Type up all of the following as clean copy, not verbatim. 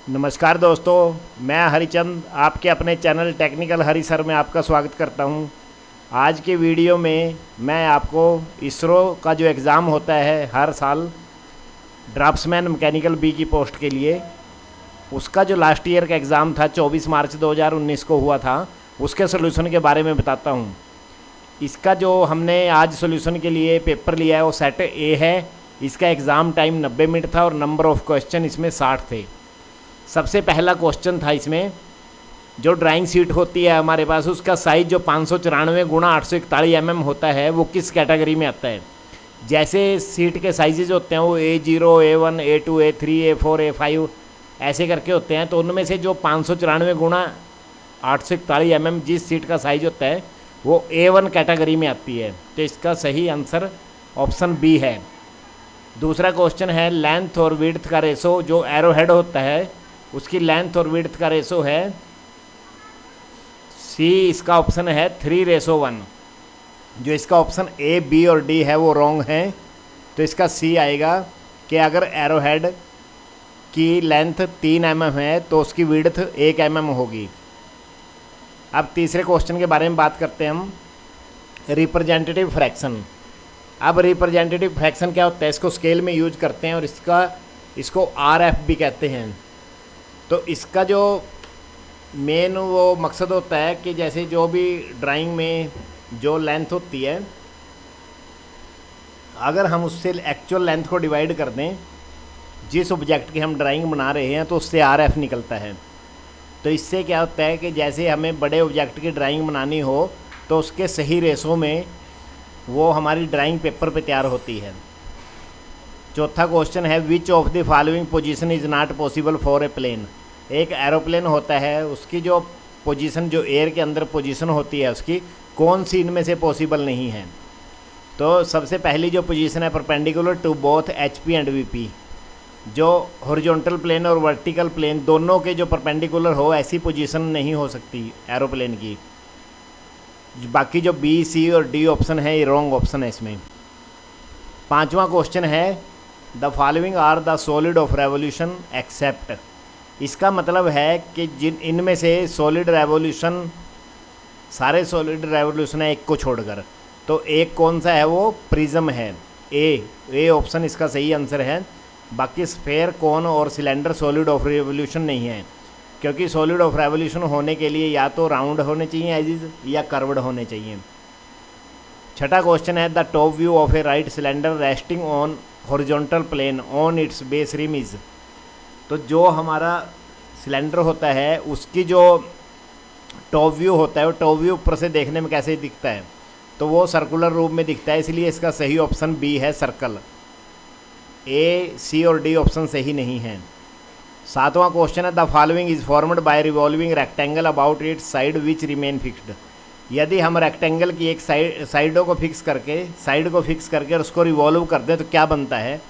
नमस्कार दोस्तों, मैं हरिचंद आपके अपने चैनल टेक्निकल हरि सर में आपका स्वागत करता हूं। आज के वीडियो में मैं आपको इसरो का जो एग्ज़ाम होता है हर साल ड्राफ्ट्समैन मैकेनिकल बी की पोस्ट के लिए, उसका जो लास्ट ईयर का एग्ज़ाम था 24 मार्च 2019 को हुआ था, उसके सोल्यूशन के बारे में बताता हूं। इसका जो हमने आज सोल्यूशन के लिए पेपर लिया है वो सेट ए है। इसका एग्ज़ाम टाइम 90 मिनट था और नंबर ऑफ़ क्वेश्चन इसमें 60 थे। सबसे पहला क्वेश्चन था इसमें, जो ड्राइंग शीट होती है हमारे पास, उसका साइज़ जो 594 गुणा 841 mm होता है वो किस कैटेगरी में आता है। जैसे सीट के साइजेज होते हैं वो A0, A1, A2, A3, A4, A5 ऐसे करके होते हैं, तो उनमें से जो 594 गुणा 841 mm जिस सीट का साइज होता है वो A1 कैटेगरी में आती है। तो इसका सही आंसर ऑप्शन बी है। दूसरा क्वेश्चन है, लेंथ और विड्थ का रेशो जो एरो हेड होता है उसकी लेंथ और विड्थ का रेशो है सी। इसका ऑप्शन है 3:1। जो इसका ऑप्शन ए, बी और डी है वो रॉन्ग है, तो इसका सी आएगा कि अगर एरो हेड की लेंथ 3 mm है तो उसकी विड्थ 1 mm होगी। अब तीसरे क्वेश्चन के बारे में बात करते हैं हम, रिप्रेजेंटेटिव फ्रैक्शन। अब रिप्रेजेंटेटिव फ्रैक्शन क्या होता है, इसको स्केल में यूज करते हैं और इसको RF भी कहते हैं। तो इसका जो मेन वो मकसद होता है कि जैसे जो भी ड्राइंग में जो लेंथ होती है, अगर हम उससे एक्चुअल लेंथ को डिवाइड कर दें जिस ऑब्जेक्ट की हम ड्राइंग बना रहे हैं तो उससे RF निकलता है। तो इससे क्या होता है कि जैसे हमें बड़े ऑब्जेक्ट की ड्राइंग बनानी हो तो उसके सही रेशो में वो हमारी ड्राइंग पेपर पे तैयार होती है। चौथा क्वेश्चन है, which of the following position is not possible for a plane. एक एरोप्लेन होता है, उसकी जो पोजीशन, जो एयर के अंदर पोजीशन होती है उसकी, कौन सी इनमें से पॉसिबल नहीं है। तो सबसे पहली जो पोजीशन है, perpendicular to both HP and VP। जो हॉरिजॉन्टल प्लेन और वर्टिकल प्लेन दोनों के जो परपेंडिकुलर हो ऐसी पोजीशन नहीं हो सकती एरोप्लेन की। बाकी जो B, C और D ऑप्शन है ये रॉन्ग ऑप्शन है इसमें। पांचवा क्वेश्चन है, the following are the solid of revolution except. इसका मतलब है कि जिन इनमें से सॉलिड रेवोल्यूशन, सारे सॉलिड रेवोल्यूशन है एक को छोड़कर, तो एक कौन सा है वो प्रिज्म है। ए ऑप्शन इसका सही आंसर है। बाकी स्फेयर, कोन और सिलेंडर सॉलिड ऑफ रेवोल्यूशन नहीं है, क्योंकि सॉलिड ऑफ रेवोल्यूशन होने के लिए या तो राउंड होने चाहिए एजिज या कर्व्ड होने चाहिए। छठा क्वेश्चन है, the top view of a right cylinder resting on horizontal plane on its base rim is. तो जो हमारा सिलेंडर होता है उसकी जो टॉप व्यू होता है वो टॉप व्यू ऊपर से देखने में कैसे दिखता है, तो वो सर्कुलर रूप में दिखता है, इसलिए इसका सही ऑप्शन बी है, सर्कल। A, C और D ऑप्शन सही नहीं है। सातवां क्वेश्चन है, the following is formed by revolving rectangle about it's side which remain fixed. यदि हम रेक्टेंगल की एक साइडों को फिक्स करके और उसको रिवॉल्व कर दें तो क्या बनता है,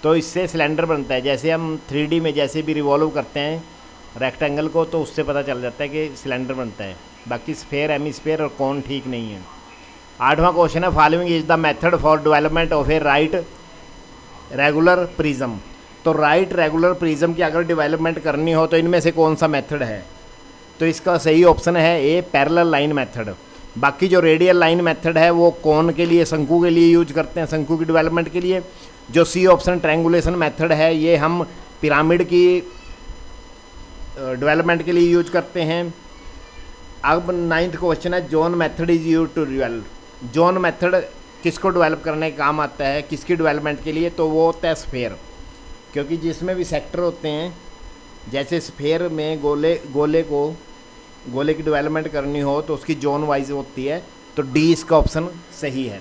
तो इससे सिलेंडर बनता है। जैसे हम 3D में जैसे भी रिवॉल्व करते हैं रेक्टेंगल को तो उससे पता चल जाता है कि सिलेंडर बनता है। बाकी स्फेयर, हेमिस्फेयर और कोन ठीक नहीं है। आठवां क्वेश्चन है, following is the method for development of a right regular prism. तो राइट रेगुलर प्रिज्म की अगर डेवलपमेंट करनी हो तो इनमें से कौन सा मेथड है, तो इसका सही ऑप्शन है ए, पैरेलल लाइन मेथड। बाकी जो रेडियल लाइन मेथड है वो कोन के लिए, शंकु के लिए यूज करते हैं, शंकु की डेवलपमेंट के लिए। जो सी ऑप्शन ट्रायंगुलेशन मेथड है ये हम पिरामिड की डेवलपमेंट के लिए यूज करते हैं। अब 9th क्वेश्चन है, zone method is use to develop. Zone method किसको डेवलप करने का काम आता है, किसकी डेवलपमेंट के लिए, तो वो होता है स्फेयर। क्योंकि जिसमें भी सेक्टर होते हैं, जैसे स्फेयर में गोले की डेवलपमेंट करनी हो तो उसकी जोन वाइज होती है, तो डी इसका ऑप्शन सही है।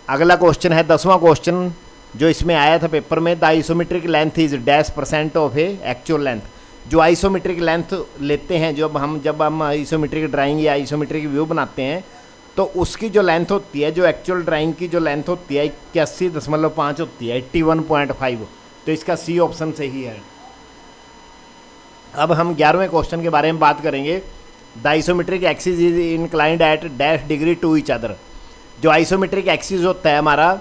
अगला क्वेश्चन है 10वां क्वेश्चन जो इसमें आया था पेपर में, the isometric length is %% of A actual length. जो आइसोमेट्रिक लेंथ लेते हैं, जब हम आइसोमेट्रिक ड्राइंग या आइसोमेट्रिक व्यू बनाते हैं तो उसकी जो लेंथ होती है, जो एक्चुअल ड्राइंग की जो लेंथ होती है 81.5 होती है, 81.5। तो इसका सी ऑप्शन सही है। अब हम 11वें क्वेश्चन के बारे में बात करेंगे, the isometric axis is inclined at dash degree to each other. जो आइसोमेट्रिक एक्सिस होता है हमारा,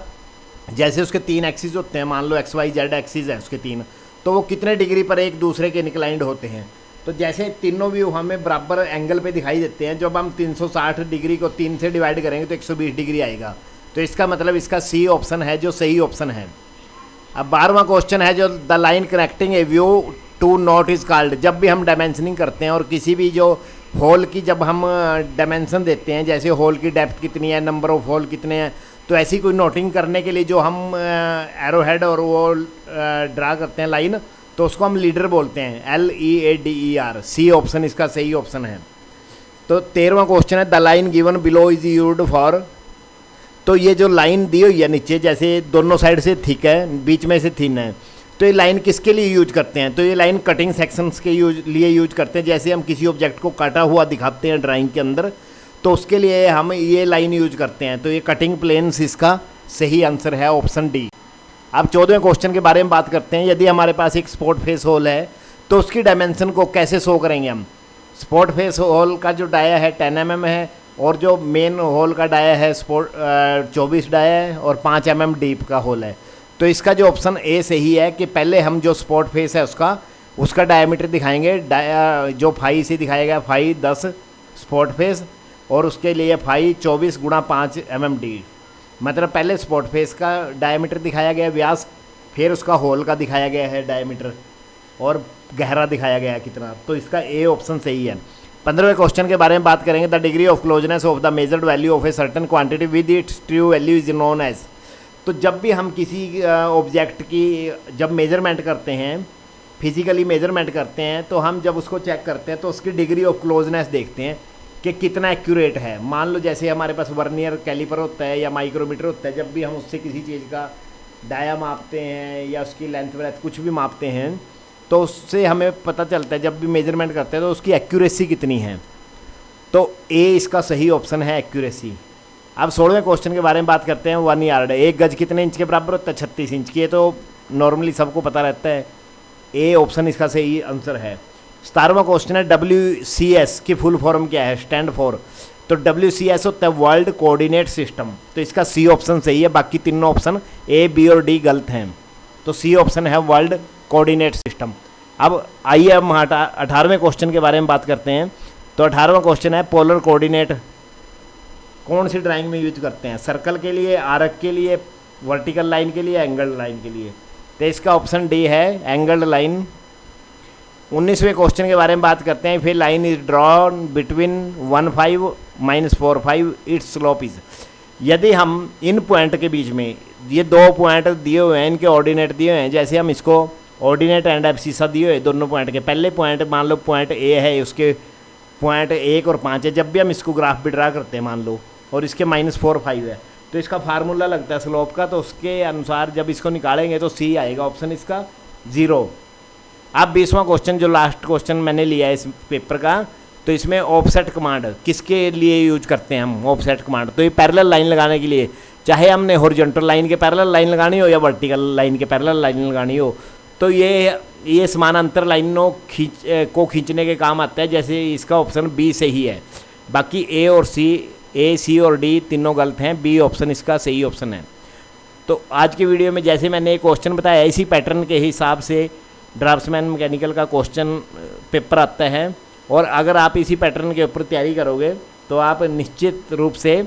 जैसे उसके 3 एक्सिस होते हैं, मान लो XY Z एक्सिस है उसके 3, तो वो कितने डिग्री पर एक दूसरे के इंक्लाइंड होते हैं। तो जैसे तीनों व्यू हमें बराबर एंगल पे दिखाई देते हैं, जब हम 360 डिग्री को 3 से डिवाइड करेंगे तो 120 डिग्री आएगा। तो इसका मतलब इसका सी ऑप्शन है जो सही ऑप्शन है। अब 12वां क्वेश्चन है जो the line connecting a view to not is called. जब भी हम डायमेंशनिंग करते हैं और किसी भी जो होल की जब हम डायमेंशन देते हैं, जैसे होल की डेप्थ कितनी है, नंबर ऑफ होल कितने हैं, तो ऐसी कोई नोटिंग करने के लिए जो हम एरो हेड और वो ड्रा करते हैं लाइन, तो उसको हम लीडर बोलते हैं, LEADER। सी ऑप्शन इसका सही ऑप्शन है। तो 13वां क्वेश्चन है the line given below is used for. तो ये जो लाइन दी हुई है नीचे, जैसे दोनों साइड से थिक है, बीच में से थिन है, तो ये लाइन किसके लिए यूज करते हैं? तो ये लाइन कटिंग सेक्शंस के लिए यूज करते हैं। जैसे हम किसी ऑब्जेक्ट को काटा हुआ दिखाते हैं ड्राइंग के अंदर, तो उसके लिए हम ये लाइन यूज करते हैं। तो ये कटिंग प्लेन्स इसका सही आंसर है, ऑप्शन डी। अब 14वें क्वेश्चन के बारे में बात करते हैं। यदि हमारे पास एक स्पॉट फेस होल है तो उसकी डायमेंशन को कैसे शो करेंगे हम? स्पॉट फेस होल का जो डाया है 10 mm है, और जो मेन होल का डाया है 24 डाया है, और 5 mm डीप का होल है। तो इसका जो ऑप्शन ए सही है कि पहले हम जो स्पॉट फेस है उसका डायमीटर दिखाएंगे। जो फाई से दिखाया गया, फाई 10 स्पॉट फेस, और उसके लिए फाई 24 गुणा 5 mm डी। मतलब पहले स्पॉट फेस का डायमीटर दिखाया गया व्यास, फिर उसका होल का दिखाया गया है डायमीटर, और गहरा दिखाया गया है कितना। तो इसका ए ऑप्शन सही है। 15वें क्वेश्चन के बारे में बात करेंगे। The degree of closeness of the measured value of a certain quantity with its true value is known as. तो जब भी हम किसी ऑब्जेक्ट की जब मेजरमेंट करते हैं, फिजिकली मेजरमेंट करते हैं, तो हम जब उसको चेक करते हैं तो उसकी डिग्री ऑफ क्लोजनेस देखते हैं कि कितना एक्यूरेट है। मान लो जैसे हमारे पास वर्नियर कैलिपर होता है या माइक्रोमीटर होता है, जब भी हम उससे किसी चीज़ का डाया मापते हैं या उसकी लेंथ ब्रेथ कुछ भी मापते हैं, तो उससे हमें पता चलता है, जब भी मेजरमेंट करते हैं तो उसकी एक्यूरेसी कितनी है। तो ए इसका सही ऑप्शन है, एक्यूरेसी। अब 16वें क्वेश्चन के बारे में बात करते हैं। 1 यार्ड, 1 गज कितने इंच के बराबर होता है? 36 इंच की। ये तो नॉर्मली सबको पता रहता है। ए ऑप्शन इसका सही आंसर है। 17वां क्वेश्चन है WCS की फुल फॉर्म क्या है? Stand for. तो WCS होता है वर्ल्ड कोऑर्डिनेट सिस्टम। तो इसका सी ऑप्शन सही है, बाकी तीनों ऑप्शन ए, बी और डी गलत हैं। तो सी ऑप्शन है वर्ल्ड कोऑर्डिनेट सिस्टम। अब आइए हम 18वें क्वेश्चन के बारे में बात करते हैं। तो 18वां क्वेश्चन है पोलर कोऑर्डिनेट कौन सी ड्राइंग में यूज करते हैं? सर्कल के लिए, आर्क के लिए, वर्टिकल लाइन के लिए, एंगल्ड लाइन के लिए। तो इसका ऑप्शन डी है, एंगल्ड लाइन। 19वें क्वेश्चन के बारे में बात करते हैं। फिर line is drawn between 15 - 45 it's slope is. यदि हम इन पॉइंट के बीच में, ये 2 पॉइंट दिए हुए हैं, इनके ऑर्डिनेट दिए हुए हैं, जैसे हम इसको ऑर्डिनेट एंड एब्सिसा दिए हुए दोनों पॉइंट के, पहले पॉइंट मान लो पॉइंट ए है, उसके पॉइंट 1 और 5 है। जब भी हम इसको ग्राफ भी ड्रा करते हैं मान लो, और इसके -4, 5 है, तो इसका फार्मूला लगता है स्लोप का। तो उसके अनुसार जब इसको निकालेंगे तो सी आएगा, ऑप्शन इसका 0। अब 20वां क्वेश्चन जो लास्ट क्वेश्चन मैंने लिया है इस पेपर का, तो इसमें ऑफसेट कमांड किसके लिए यूज करते हैं हम? ऑफसेट कमांड तो ये पैरेलल लाइन लगाने के लिए, चाहे हमने हॉरिजॉन्टल लाइन के पैरेलल लाइन लगानी हो या वर्टिकल लाइन के पैरेलल लाइन लगानी हो, तो ये समानांतर लाइनों को खींचने के काम आता है। जैसे इसका ऑप्शन बी सही है। बाकी ए, सी और डी तीनों गलत हैं, बी ऑप्शन इसका सही ऑप्शन है। तो आज की वीडियो में जैसे मैंने एक क्वेश्चन बताया, इसी पैटर्न के हिसाब से ड्राफ्ट्समैन मैकेनिकल का क्वेश्चन पेपर आता है, और अगर आप इसी पैटर्न के ऊपर तैयारी करोगे तो आप निश्चित रूप से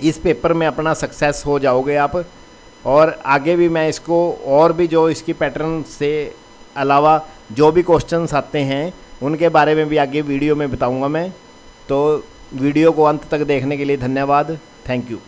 इस पेपर में अपना सक्सेस हो जाओगे आप। और आगे भी मैं इसको और भी जो इसकी पैटर्न से अलावा जो भी क्वेश्चंस आते हैं उनके बारे में भी आगे वीडियो में बताऊंगा मैं। तो वीडियो को अंत तक देखने के लिए धन्यवाद। Thank you.